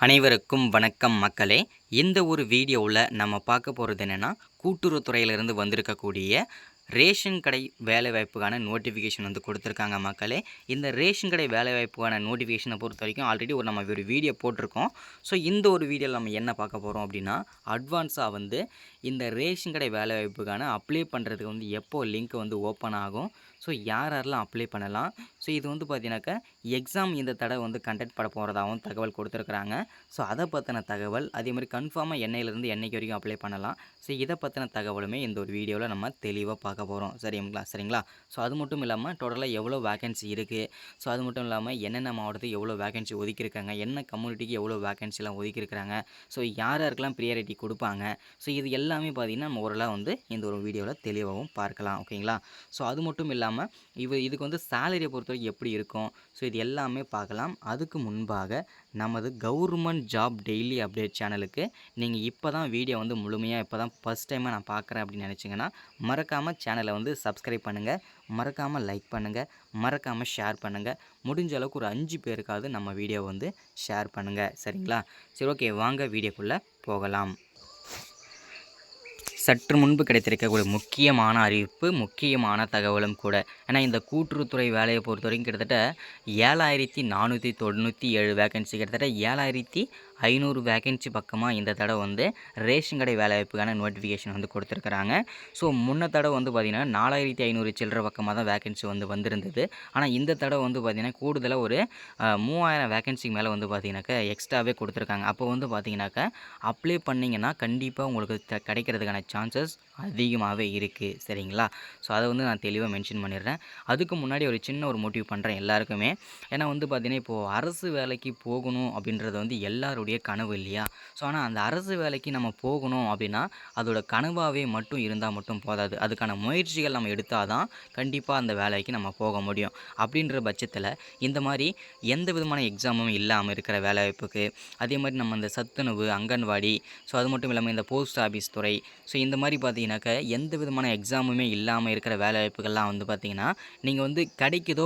அனைவருக்கும் வணக்கம் மக்களே. இந்த ஒரு வீடியோவில் நம்ம பார்க்க போகிறது என்னென்னா, கூட்டுறவுத்துறையிலிருந்து வந்திருக்கக்கூடிய ரேஷன் கடை வேலைவாய்ப்புக்கான நோட்டிஃபிகேஷன் வந்து கொடுத்துருக்காங்க மக்களே. இந்த ரேஷன் கடை வேலைவாய்ப்புக்கான நோட்டிஃபிகேஷனை பொறுத்த வரைக்கும் ஆல்ரெடி நம்ம ஒரு வீடியோ போட்டிருக்கோம். ஸோ இந்த ஒரு வீடியோவில் நம்ம என்ன பார்க்க போகிறோம் அப்படின்னா, அட்வான்ஸாக வந்து இந்த ரேஷன் கடை வேலைவாய்ப்புக்கான அப்ளை பண்ணுறதுக்கு வந்து எப்போ லிங்க் வந்து ஓப்பன் ஆகும், ஸோ யாரெல்லாம் அப்ளை பண்ணலாம், ஸோ இது வந்து பார்த்தீங்கன்னாக்கா எக்ஸாம் இந்த தடவை வந்து கண்டக்ட் பண்ண போகிறதாகவும் தகவல் கொடுத்துருக்குறாங்க. ஸோ அதை பற்றின தகவல், அதே மாதிரி கன்ஃபார்மாக என்னையிலேருந்து என்னைக்கு வரைக்கும் அப்ளை பண்ணலாம், ஸோ இதை பற்றின தகவலுமே இந்த ஒரு வீடியோவில் நம்ம தெளிவாக பார்க்க போகிறோம். சரிங்களா. ஸோ அது மட்டும் இல்லாமல் டோட்டலாக எவ்வளோ வேகன்சி இருக்குது, ஸோ அது மட்டும் இல்லாமல் என்னென்ன மாவட்டத்துக்கு எவ்வளோ வேகன்சி ஒதுக்கியிருக்காங்க, என்ன கம்யூனிட்டிக்கு எவ்வளோ வேகன்சிலாம் ஒதுக்கியிருக்கிறாங்க, ஸோ யாருக்கெல்லாம் ப்ரியாரிட்டி கொடுப்பாங்க, ஸோ இது எல்லாமே பார்த்திங்கன்னா நம்ம ஓரளவு வந்து இந்த ஒரு வீடியோவில் தெளிவாகவும் பார்க்கலாம். ஓகேங்களா. ஸோ அது மட்டும் இல்லாமல் இதுக்கு வந்து சேலரியை பொறுத்தவரைக்கும் எப்படி இருக்கும், ஸோ இது எல்லாமே பார்க்கலாம். அதுக்கு முன்பாக நமது கவர்மெண்ட் ஜாப் டெய்லி அப்டேட் சேனலுக்கு நீங்கள் இப்போ தான் வீடியோ வந்து முழுமையாக இப்போ தான் ஃபஸ்ட் டைமாக நான் பார்க்குறேன் அப்படின்னு நினச்சிங்கன்னா மறக்காமல் சேனலை வந்து சப்ஸ்கிரைப் பண்ணுங்கள், மறக்காமல் லைக் பண்ணுங்கள், மறக்காமல் ஷேர் பண்ணுங்கள். முடிஞ்ச அளவுக்கு ஒரு 5 பேருக்காவது நம்ம வீடியோ வந்து ஷேர் பண்ணுங்கள். சரிங்களா. சரி, ஓகே, வாங்க வீடியோக்குள்ளே போகலாம். சற்று முன்பு கிடைத்திருக்கக்கூடிய முக்கியமான அறிவிப்பு, முக்கியமான தகவலும் கூட. ஏன்னா இந்த கூட்டுறவுத்துறை வேலையை பொறுத்த வரைக்கும் கிட்டத்தட்ட 7497 வேகன்சி, கிட்டத்தட்ட 7500 வேகன்சி பக்கமாக இந்த தடவை வந்து ரேஷன் கடை வேலைவாய்ப்புக்கான நோட்டிஃபிகேஷன் வந்து கொடுத்துருக்குறாங்க. ஸோ முன்ன தடவை வந்து பார்த்திங்கன்னா 4500 சில்லற பக்கமாக தான் வேகன்சி வந்து வந்திருந்தது. ஆனால் இந்த தடவை வந்து பார்த்திங்கன்னா கூடுதலாக ஒரு 3000 வேகன்சிக்கு மேலே வந்து பார்த்திங்கனாக்கா எக்ஸ்ட்ராவே கொடுத்துருக்காங்க. அப்போ வந்து பார்த்திங்கனாக்கா அப்ளை பண்ணிங்கன்னா கண்டிப்பாக உங்களுக்கு கிடைக்கிறதுக்கான சான்சஸ் அதிகமாகவே இருக்குது. சரிங்களா. ஸோ அதை வந்து நான் தெளிவாக மென்ஷன் பண்ணிடுறேன். அதுக்கு முன்னாடி ஒரு சின்ன ஒரு மோட்டிவ் பண்ணுறேன் எல்லாருக்குமே. ஏன்னா வந்து பார்த்திங்கன்னா இப்போது அரசு வேலைக்கு போகணும் அப்படின்றது வந்து எல்லாருடைய கனவு இல்லையா. ஸோ ஆனால் அந்த அரசு வேலைக்கு நம்ம போகணும் அப்படின்னா அதோட கனவாகவே மட்டும் இருந்தால் மட்டும் போதாது, அதுக்கான முயற்சிகள் நம்ம எடுத்தால் தான் கண்டிப்பாக அந்த வேலைக்கு நம்ம போக முடியும். அப்படின்ற பட்சத்தில் இந்த மாதிரி எந்த விதமான எக்ஸாமும் இல்லாமல் இருக்கிற வேலைவாய்ப்புக்கு, அதே மாதிரி நம்ம இந்த சத்துணவு, அங்கன்வாடி, ஸோ அது மட்டும் இல்லாமல் இந்த போஸ்ட் ஆஃபீஸ் துறை, ஸோ இந்த மாதிரி பார்த்தீங்கன்னாக்கா எந்த விதமான எக்ஸாமுமே இல்லாமல் இருக்கிற வேலைவாய்ப்புகள்லாம் வந்து பார்த்திங்கன்னா நீங்கள் வந்து கிடைக்குதோ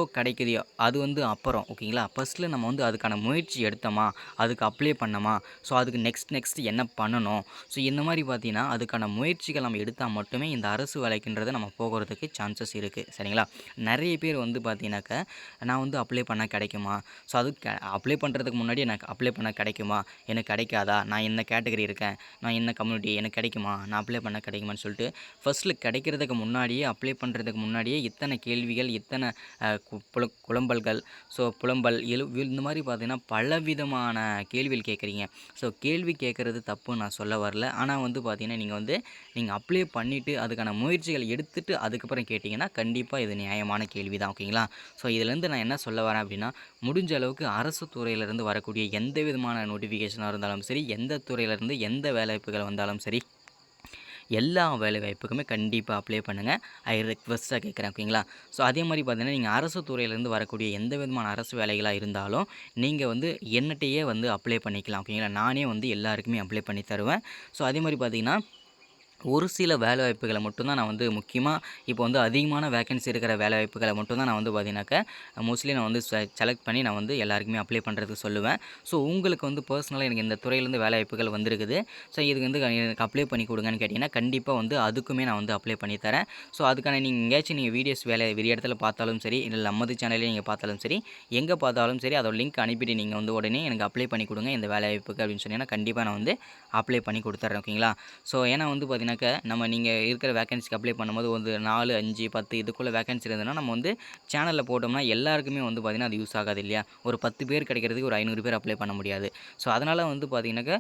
அது வந்து அப்புறம். ஓகேங்களா. ஃபஸ்ட்டில் நம்ம வந்து அதுக்கான முயற்சி எடுத்தோமா, அதுக்கு அப்ளை பண்ணோமா, ஸோ அதுக்கு நெக்ஸ்ட் என்ன பண்ணணும், ஸோ இந்த மாதிரி பார்த்தீங்கன்னா அதுக்கான முயற்சிகள் நம்ம எடுத்தால் மட்டுமே இந்த அரசு வேலைக்குன்றதை நம்ம போகிறதுக்கு சான்சஸ் இருக்குது. சரிங்களா. நிறைய பேர் வந்து பார்த்தீங்கன்னாக்கா நான் வந்து அப்ளை பண்ணால் கிடைக்குமா, ஸோ அது அப்ளை பண்ணுறதுக்கு முன்னாடி எனக்கு அப்ளை பண்ணால் கிடைக்குமா, எனக்கு கிடைக்காதா, நான் என்ன கேட்டகரி இருக்கேன், நான் என்ன கம்யூனிட்டி, எனக்கு கிடைக்குமா, நான் அப்ளை பண்ண கிடைக்குமான்னு சொல்லிட்டு ஃபஸ்ட்டில் கிடைக்கிறதுக்கு முன்னாடியே, அப்ளை பண்ணுறதுக்கு முன்னாடியே இத்தனை கேள்விகள், இத்தனை குழம்பல்கள், ஸோ புலம்பல் இந்த மாதிரி பார்த்தீங்கன்னா பலவிதமான கேள்விகள் கேட்குறீங்க. ஸோ கேள்வி கேட்குறது தப்பு நான் சொல்ல வரல. ஆனால் வந்து பார்த்தீங்கன்னா நீங்கள் அப்ளை பண்ணிவிட்டு அதுக்கான முயற்சிகள் எடுத்துகிட்டு அதுக்கப்புறம் கேட்டிங்கன்னா கண்டிப்பாக இது நியாயமான கேள்வி தான். ஓகேங்களா. ஸோ இதிலேருந்து நான் என்ன சொல்ல வரேன் அப்படின்னா, முடிஞ்ச அளவுக்கு அரசு துறையிலேருந்து வரக்கூடிய எந்த விதமான நோட்டிஃபிகேஷனாக இருந்தாலும் சரி, எந்த துறையிலேருந்து எந்த வேலைவாய்ப்புகள் வந்தாலும் சரி, எல்லா வேலைவாய்ப்புக்குமே கண்டிப்பாக அப்ளை பண்ணுங்கள். ரிக்வெஸ்ட்டாக கேட்குறேன். ஓகேங்களா. ஸோ அதே மாதிரி பார்த்தீங்கன்னா நீங்கள் அரசு துறையிலேருந்து வரக்கூடிய எந்த விதமான அரசு வேலைகளாக இருந்தாலும் நீங்கள் வந்து என்னட்டையே வந்து அப்ளை பண்ணிக்கலாம். ஓகேங்களா. நானே வந்து எல்லாருக்குமே அப்ளை பண்ணி தருவேன். ஸோ அதே மாதிரி பார்த்தீங்கன்னா ஒரு சில வேலைவாய்ப்புகளை மட்டும்தான் நான் வந்து முக்கியமாக இப்போ வந்து அதிகமான வேகன்சி இருக்கிற வேலைவாய்ப்புகளை மட்டும்தான் நான் வந்து பார்த்தீங்கன்னாக்கா மோஸ்ட்லி நான் வந்து செலக்ட் பண்ணி நான் வந்து எல்லாருக்குமே அப்ளை பண்ணுறதுக்கு சொல்லுவேன். ஸோ உங்களுக்கு வந்து பர்சனலாக எனக்கு இந்த துறையிலேருந்து வேலைவாய்ப்புகள் வந்திருக்குது, ஸோ இதுக்கு வந்து எனக்கு அப்ளை பண்ணி கொடுங்கன்னு கேட்டிங்கன்னா கண்டிப்பாக வந்து அதுக்குமே நான் வந்து அப்ளை பண்ணி தரேன். ஸோ அதுக்கான நீங்கள் எங்கேயாச்சும் நீங்கள் வீடியோஸ் வேறு இடத்துல பார்த்தாலும் சரி, இல்லை நமது சேனல்லே நீங்கள் பார்த்தாலும் சரி, எங்கே பார்த்தாலும் சரி அதோட லிங்க் அனுப்பிட்டு நீங்கள் வந்து உடனே எனக்கு அப்ளை பண்ணி கொடுங்க இந்த வேலைவாய்ப்புக்கு அப்படின்னு சொன்னீங்கன்னா கண்டிப்பாக நான் வந்து அப்ளை பண்ணி கொடுத்துட்றேன். ஓகேங்களா. ஸோ ஏன்னா வந்து பார்த்தீங்கன்னா நம்ம நீங்கள் இருக்கிற வேகன்சிக்கு அப்ளை பண்ணும்போது ஒரு 4, 5, 10 இதுக்குள்ளே வேகன்சி இருந்ததுன்னா நம்ம வந்து சேனலில் போட்டோம்னா எல்லாருக்குமே வந்து பார்த்திங்கன்னா அது யூஸ் ஆகாது இல்லையா. ஒரு 10 பேர் கிடைக்கிறதுக்கு ஒரு 500 பேர் அப்ளை பண்ண முடியாது. ஸோ அதனால் வந்து பார்த்திங்கனாக்கா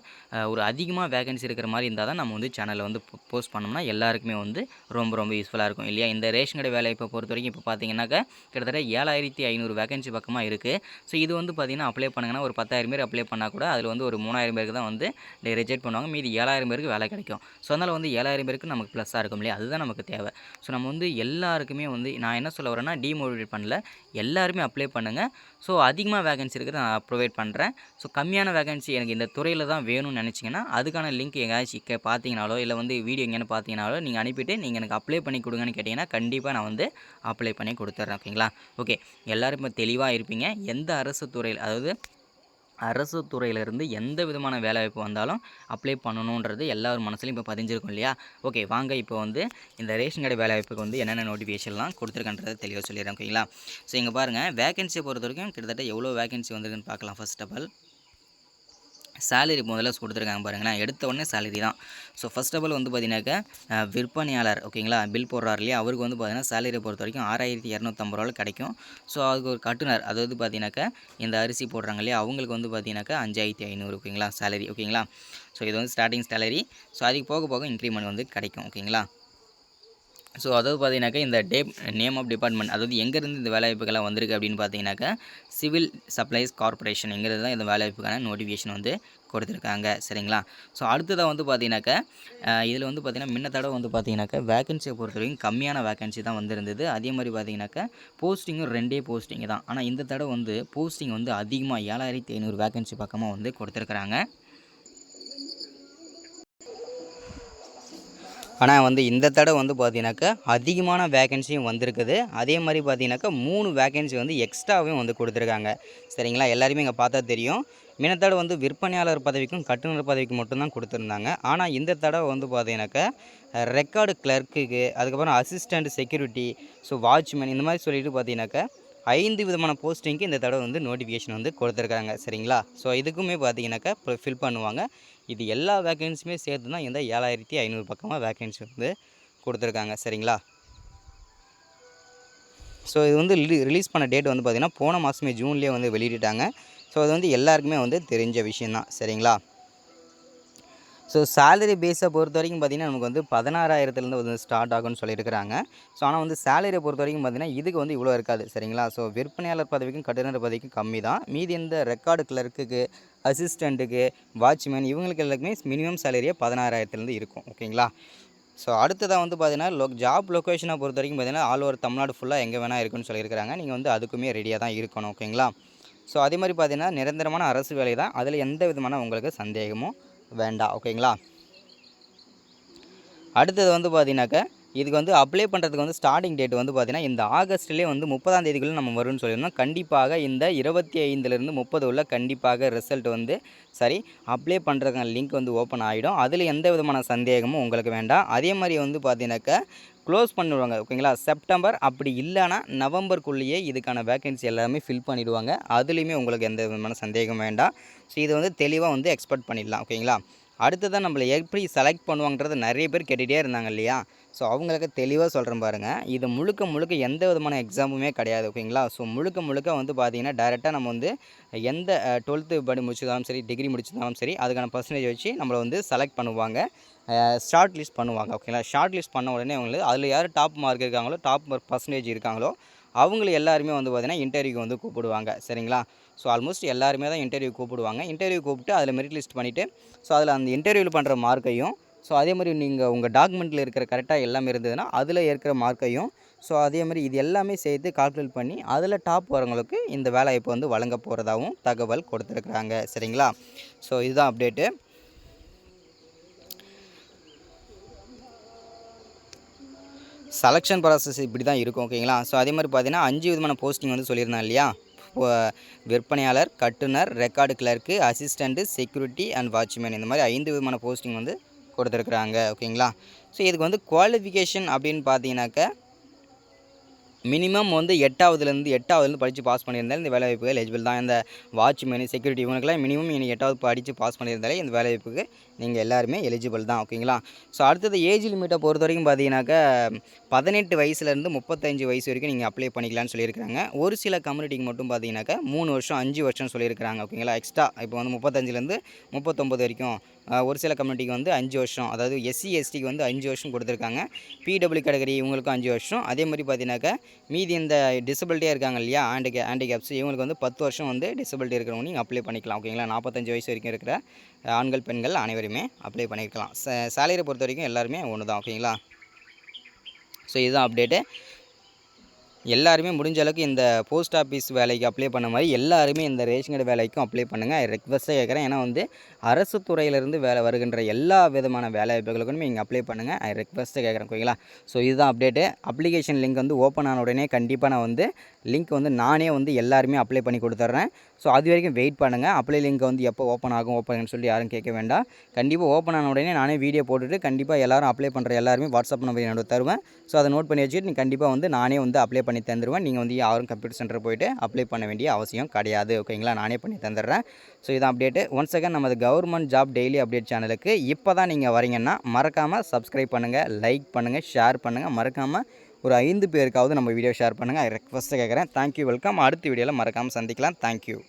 ஒரு அதிகமாக வேகன்சி இருக்கிற மாதிரி இருந்தால் தான் நம்ம வந்து சேனலில் வந்து போஸ்ட் பண்ணோம்னா எல்லாருக்குமே வந்து ரொம்ப யூஸ்ஃபுல்லாக இருக்கும் இல்லையா. இந்த ரேஷன் கடை வேலையை பொறுத்த வரைக்கும் இப்போ பார்த்தீங்கன்னாக்கா கிட்டத்தட்ட 7500 வேகன்சி பக்கமாக இருக்குது. ஸோ இது வந்து பார்த்திங்கன்னா அப்ளை பண்ணுங்கன்னா ஒரு 10,000 பேர் அப்ளை பண்ணால் கூட அதில் வந்து ஒரு 3000 பேருக்கு தான் வந்து ரிஜெக்ட் பண்ணுவாங்க, மீதி 7000 பேருக்கு வேலை கிடைக்கும். ஸோ அதனால் வந்து 7000 பேருக்கு நமக்கு ப்ளஸ்ஸாக இருக்கும் இல்லையா, அதுதான் நமக்கு தேவை. ஸோ நம்ம வந்து எல்லாருக்குமே வந்து நான் என்ன சொல்ல வரேன்னா டீமோட்டிவேட் பண்ணல, எல்லாருமே அப்ளை பண்ணுங்கள். ஸோ அதிகமாக வேகன்சி இருக்கிறத நான் ப்ரொவைட் பண்ணுறேன். ஸோ கம்மியான வேகன்சி எனக்கு இந்த துறையில் தான் வேணும்னு நினச்சிங்கன்னா அதுக்கான லிங்க் எங்கேயாச்சும் பார்த்தீங்கனாலோ இல்லை வந்து வீடியோ எங்கேன்னு பார்த்தீங்கனாலோ நீங்கள் அனுப்பிட்டு நீங்கள் எனக்கு அப்ளை பண்ணி கொடுங்கன்னு கேட்டிங்கன்னா கண்டிப்பாக நான் வந்து அப்ளை பண்ணி கொடுத்துட்றேன். ஓகேங்களா. ஓகே, எல்லோரும் இப்போ தெளிவாக இருப்பீங்க. எந்த அரசு துறையில், அதாவது அரசு துறையிலேருந்து எந்த விதமான வேலைவாய்ப்பு வந்தாலும் அப்ளை பண்ணணுன்றது எல்லார் மனசுலையும் இப்போ பதிஞ்சிருக்கும் இல்லையா? ஓகே, வாங்க இப்போ வந்து இந்த ரேஷன் கடை வேலைவாய்ப்புக்கு வந்து என்னென்ன நோட்டிஃபிகேஷன்லாம் கொடுத்துருக்கன்றத தெளிவாக சொல்லிடுறேன். ஓகேங்களா? ஸோ இங்கே பாருங்கள், வேகன்சியை பொறுத்த வரைக்கும் கிட்டத்தட்ட எவ்வளோ வேகன்சி வந்திருக்குன்னு பார்க்கலாம். ஃபர்ஸ்ட் ஆஃப் ஆல் சேலரி முதல்ல கொடுத்துருக்காங்க பாருங்களேன். எடுத்த உடனே சேலரி தான். ஸோ ஃபர்ஸ்ட் ஆஃப் ஆல் வந்து பார்த்தீங்கன்னாக்கா விற்பனையாளர் ஓகேங்களா, பில் போடுறார் இல்லையா, அவருக்கு வந்து பார்த்தீங்கன்னா சேலரியை பொறுத்த வரைக்கும் 6250 ரூபாவில் கிடைக்கும். ஸோ அதுக்கு ஒரு கட்டுனர், அதாவது பார்த்தீங்கன்னாக்கா இந்த அரிசி போடுறாங்க இல்லையா, அவங்களுக்கு வந்து பார்த்தீங்கன்னாக்கா 5500 ஓகேங்களா சேலரி. ஓகேங்களா? ஸோ இது வந்து ஸ்டார்டிங் சேலரி. ஸோ அதுக்கு போக போக இன்க்ரிமெண்ட் வந்து கிடைக்கும். ஓகேங்களா? ஸோ அதாவது பார்த்தீங்கன்னாக்கா இந்த நேம் ஆஃப் டிபார்ட்மெண்ட், அதாவது எங்கேருந்து இந்த வேலைவாய்ப்புகள்லாம் வந்திருக்கு அப்படின்னு பார்த்தீங்கன்னாக்கா சிவில் சப்ளைஸ் கார்ப்பரேஷன் எங்கிறது தான் இந்த வேலைவாய்ப்புக்கான நோட்டிஃபிகேஷன் வந்து கொடுத்துருக்காங்க. சரிங்களா? ஸோ அடுத்ததாக வந்து பார்த்தீங்கன்னாக்கா இதில் வந்து பார்த்தீங்கன்னா முன்ன தடவை வந்து பார்த்தீங்கன்னாக்கா வேகன்சியை பொறுத்த வரைக்கும் கம்மியான வேகன்சி தான் வந்திருந்தது. அதே மாதிரி பார்த்தீங்கன்னாக்கா போஸ்டிங்கும் 2 போஸ்டிங் தான். ஆனால் இந்த தடவை வந்து போஸ்டிங் வந்து அதிகமாக 7500 வேகன்சி பக்கமாக வந்து கொடுத்துருக்குறாங்க. ஆனால் வந்து இந்த தடவை வந்து பார்த்தீங்கன்னாக்கா அதிகமான வேகன்சியும் வந்திருக்குது. அதே மாதிரி பார்த்தீங்கன்னாக்கா 3 வேகன்சி வந்து எக்ஸ்ட்ராவும் வந்து கொடுத்துருக்காங்க. சரிங்களா? எல்லாருமே இங்கே பார்த்தா தெரியும். முன்ன தடவை வந்து விற்பனையாளர் பதவிக்கும் கட்டுனர் பதவிக்கு மட்டும்தான் கொடுத்துருந்தாங்க. ஆனால் இந்த தடவை வந்து பார்த்தீங்கன்னாக்கா ரெக்கார்டு கிளர்க்குக்கு, அதுக்கப்புறம் அசிஸ்டண்ட் செக்யூரிட்டி, ஸோ வாட்ச்மேன், இந்த மாதிரி சொல்லிட்டு பார்த்தீங்கன்னாக்கா 5 விதமான போஸ்டிங்க்கு இந்த தடவை வந்து நோட்டிஃபிகேஷன் வந்து கொடுத்துருக்காங்க. சரிங்களா? ஸோ இதுக்குமே பார்த்தீங்கன்னாக்கா இப்போ ஃபில் பண்ணுவாங்க. இது எல்லா வேகன்சியுமே சேர்த்து தான் இந்த 7500 பக்கமாக வேகன்சி வந்து கொடுத்துருக்காங்க. சரிங்களா? ஸோ இது வந்து ரிலீஸ் பண்ண டேட் வந்து பார்த்திங்கன்னா போன மாதமே ஜூன்லேயே வந்து வெளியிட்டாங்க. ஸோ அது வந்து எல்லாருக்குமே வந்து தெரிஞ்ச விஷயந்தான். சரிங்களா? ஸோ சேலரி பேஸை பொறுத்த வரைக்கும் பார்த்திங்கன்னா நமக்கு வந்து 16,000லேருந்து வந்து ஸ்டார்ட் ஆகும்னு சொல்லியிருக்கிறாங்க. ஸோ ஆனால் வந்து சேலரியை பொறுத்த வரைக்கும் பார்த்திங்கன்னா இதுக்கு வந்து இவ்வளோ இருக்காது. சரிங்களா? ஸோ விற்பனையாளர் பதவிக்கும் கட்டுனர் பதவிக்கும் கம்மி தான். மீதி இந்த ரெக்கார்டு கிளர்க்குக்கு, அசிஸ்டண்ட்டுக்கு, வாட்ச்மேன் இவங்களுக்கு எல்லாருக்குமே மினிமம் சேலரியே 16,000லேருந்து இருக்கும். ஓகேங்களா? ஸோ அடுத்ததாக வந்து பார்த்தீங்கன்னா ஜாப் லொக்கேஷனை பொறுத்த வரைக்கும் பார்த்தீங்கன்னா ஆல் ஓவர் தமிழ்நாடு ஃபுல்லாக எங்கே வேணால் இருக்குன்னு சொல்லியிருக்கிறாங்க. நீங்கள் வந்து அதுக்குமே ரெடியாக தான் இருக்கணும். ஓகேங்களா? ஸோ அதே மாதிரி பார்த்தீங்கன்னா நிரந்தரமான அரசு வேலை தான். அதில் எந்த விதமான உங்களுக்கு சந்தேகமும் வேண்டாம். ஓகேங்களா? அடுத்தது வந்து பார்த்தீங்கன்னாக்கா இதுக்கு வந்து அப்ளை பண்ணுறதுக்கு வந்து ஸ்டார்டிங் டேட் வந்து பார்த்தீங்கன்னா இந்த ஆகஸ்ட்லேயே வந்து 30ஆம் தேதிக்குள்ளே நம்ம வரும்னு சொல்லியிருந்தோம். கண்டிப்பாக இந்த 25லேருந்து 30 உள்ள கண்டிப்பாக ரிசல்ட் வந்து அப்ளை பண்ணுறதுக்கான லிங்க் வந்து ஓப்பன் ஆகிடும். அதில் எந்த விதமான சந்தேகமும் உங்களுக்கு வேண்டாம். அதே மாதிரி வந்து பார்த்தீங்கன்னாக்கா க்ளோஸ் பண்ணிடுவாங்க. ஓகேங்களா? செப்டம்பர் அப்படி இல்லைனா நவம்பருக்குள்ளேயே இதுக்கான வேகன்சி எல்லாமே ஃபில் பண்ணிவிடுவாங்க. அதுலேயுமே உங்களுக்கு எந்த விதமான சந்தேகம் வேண்டாம். ஸோ இதை வந்து தெளிவாக வந்து எக்ஸ்பெக்ட் பண்ணிடலாம். ஓகேங்களா? அடுத்ததான் நம்மளை எப்படி செலக்ட் பண்ணுவாங்கன்றது நிறைய பேர் கேட்டுகிட்டே இருந்தாங்க இல்லையா? ஸோ அவங்களுக்கு தெளிவாக சொல்கிறேன் பாருங்கள். இது முழுக்க எந்த விதமான எக்ஸாமுமே கிடையாது. ஓகேங்களா? ஸோ முழுக்க வந்து பார்த்தீங்கன்னா டைரெக்டாக நம்ம வந்து எந்த 12th முடிச்சிருந்தாலும் சரி, டிகிரி முடிச்சிருந்தாலும் சரி, அதுக்கான பர்சன்டேஜ் வச்சு நம்மளை வந்து செலக்ட் பண்ணுவாங்க. ஷார்ட் லிஸ்ட் பண்ணுவாங்க. ஓகேங்களா? ஷார்ட் லிஸ்ட் பண்ண உடனே அவங்களுக்கு அதில் யார் டாப் மார்க் இருக்காங்களோ, டாப் பர்சன்டேஜ் இருக்காங்களோ அவங்கள எல்லாருமே வந்து பார்த்திங்கன்னா இன்டர்வியூக்கு வந்து கூப்பிடுவாங்க. சரிங்களா? ஸோ ஆல்மோஸ்ட் எல்லாருமே தான் இன்டர்வியூ கூப்பிடுவாங்க. இன்டர்வியூ கூப்பிட்டு அதில் மெரிட் லிஸ்ட் பண்ணிவிட்டு ஸோ அதில் அந்த இன்டர்வியூவில் பண்ணுற மார்க்கையும், ஸோ அதே மாதிரி நீங்கள் உங்கள் டாக்குமெண்ட்டில் இருக்கிற கரெக்டாக எல்லாமே இருந்ததுன்னா அதில் இருக்கிற மார்க்கையும், ஸோ அதே மாதிரி இது எல்லாமே சேர்த்து கால்குலேட் பண்ணி அதில் டாப் வரவங்களுக்கு இந்த வேலைவாய்ப்பு வந்து வழங்க போகிறதாகவும் தகவல் கொடுத்துருக்குறாங்க. சரிங்களா? ஸோ இதுதான் அப்டேட்டு. செலெக்ஷன் ப்ராசஸ் இப்படி தான் இருக்கும். ஓகேங்களா? ஸோ அதே மாதிரி பார்த்தீங்கன்னா 5 விதமான போஸ்டிங் வந்து சொல்லியிருந்தேன் இல்லையா? விற்பனையாளர், கட்டுனர், record clerk, assistant, security and watchman, இந்த மாதிரி 5 விதமான போஸ்டிங் வந்து கொடுத்துருக்குறாங்க. ஓகேங்களா? ஸோ இதுக்கு வந்து குவாலிஃபிகேஷன் அப்படின்னு பார்த்தீங்கன்னாக்கா மினிமம் வந்து 8ஆவதுலேருந்து படித்து பாஸ் பண்ணியிருந்தாலும் இந்த வேலைவாய்ப்புகள் எலிஜிபிள் தான். இந்த வாட்ச்மேன், செக்யூரிட்டி இவங்களுக்குலாம் மினிமம் நீங்கள் 8ஆவது படித்து பாஸ் பண்ணியிருந்தாலே இந்த வேலைவாய்ப்புக்கு நீங்கள் எல்லாருமே எலிஜிபிள் தான். ஓகேங்களா? ஸோ அடுத்தது ஏஜ் லிமிட்டை பொறுத்த வரைக்கும் பார்த்தீங்கன்னாக்கா 18 வயசுலேருந்து 35 வயசு வரைக்கும் நீங்கள் அப்ளை பண்ணிக்கலாம்னு சொல்லியிருக்கிறாங்க. ஒரு சில கம்யூனிட்டிக்கு மட்டும் பார்த்தீங்கன்னாக்கா 3 வருஷம் 5 வருஷம் சொல்லியிருக்கிறாங்க. ஓகேங்களா? எக்ஸ்ட்ரா இப்போ வந்து 35லேருந்து 39 வரைக்கும் ஒரு சில கம்யூனிட்டிக்கு வந்து 5 வருஷம், அதாவது எஸ்சி எஸ்டிக்கு வந்து 5 வருஷம் கொடுத்துருக்காங்க. பிடபிள்யூ கேட்டகரி இவங்களுக்கும் 5 வருஷம். அதே மாதிரி பார்த்தீங்கன்னாக்கா மீதி இந்த டிசபிலிட்டியாக இருக்காங்க இல்லையா, ஹேண்டிகேப்ஸ் இவங்களுக்கு வந்து 10 வருஷம் வந்து டிசபிலிட்டி இருக்கிறவங்க நீங்கள் அப்ளை பண்ணிக்கலாம். ஓகேங்களா? 45 வயசு வரைக்கும் இருக்கிற ஆண்கள் பெண்கள் அனைவருமே அப்ளை பண்ணிக்கலாம். சேலரியை பொறுத்த வரைக்கும் எல்லாருமே ஒன்று தான். ஓகேங்களா? ஸோ இதுதான் அப்டேட்டு. எல்லாருமே முடிஞ்ச அளவுக்கு இந்த போஸ்ட் ஆஃபீஸ் வேலைக்கு அப்ளை பண்ண மாதிரி எல்லாருமே இந்த ரேஷன் கடை வேலைக்கும் அப்ளை பண்ணுங்கள். ரெக்வஸ்ட்டாக கேட்குறேன். ஏன்னா வந்து அரசு துறையிலேருந்து வருகின்ற எல்லா விதமான வேலை வாய்ப்புகளுக்கும் நீங்கள் அப்ளை பண்ணுங்கள். ரெக்வஸ்ட்டாக கேட்குறேன். ஓகேங்களா? ஸோ இதுதான் அப்டேட்டு. அப்ளிகேஷன் லிங்க் வந்து ஓப்பன் ஆன உடனே கண்டிப்பாக நான் வந்து லிங்க் வந்து நானே வந்து எல்லாருமே அப்ளை பண்ணி கொடுத்துட்றேன். ஸோ அது வரைக்கும் வெயிட் பண்ணுங்கள். அப்ளை லிங்க் வந்து எப்போ ஓப்பன் ஆகும்னு சொல்லி யாரும் கேட்க வேண்டாம். கண்டிப்பாக ஓப்பன் ஆன உடனே நானே வீடியோ போட்டுட்டு கண்டிப்பாக எல்லாரும் அப்ளை பண்ணுற எல்லாருமே வாட்ஸ்அப் நம்பர் என்னோட தருவேன். ஸோ அதை நோட் பண்ணி வச்சுட்டு கண்டிப்பாக வந்து நானே வந்து அப்ளை பண்ணி தந்துடுவேன். நீங்கள் வந்து யாரும் கம்ப்யூட்டர் சென்டர் போய்ட்டு அப்ளை பண்ண வேண்டிய அவசியம் கிடையாது. ஓகேங்களா? நானே பண்ணி தந்துடுறேன். ஸோ இதான் அப்டேட்டு. ஒன்ஸ் அகைன் நமது கவர்மெண்ட் ஜாப் டெய்லி அப்டேட் சேனலுக்கு இப்போ தான் நீங்கள் வரீங்கன்னா மறக்காமல் சப்ஸ்கிரைப் பண்ணுங்கள், லைக் பண்ணுங்கள், ஷேர் பண்ணுங்கள். மறக்காமல் ஒரு 5 பேருக்காவது நம்ம வீடியோ ஷேர் பண்ணுங்கள். ரெக்வஸ்ட்டாக கேட்குறேன். Thank you, welcome. அடுத்த வீடியோவில் மறக்காமல் சந்திக்கலாம். தேங்க்யூ.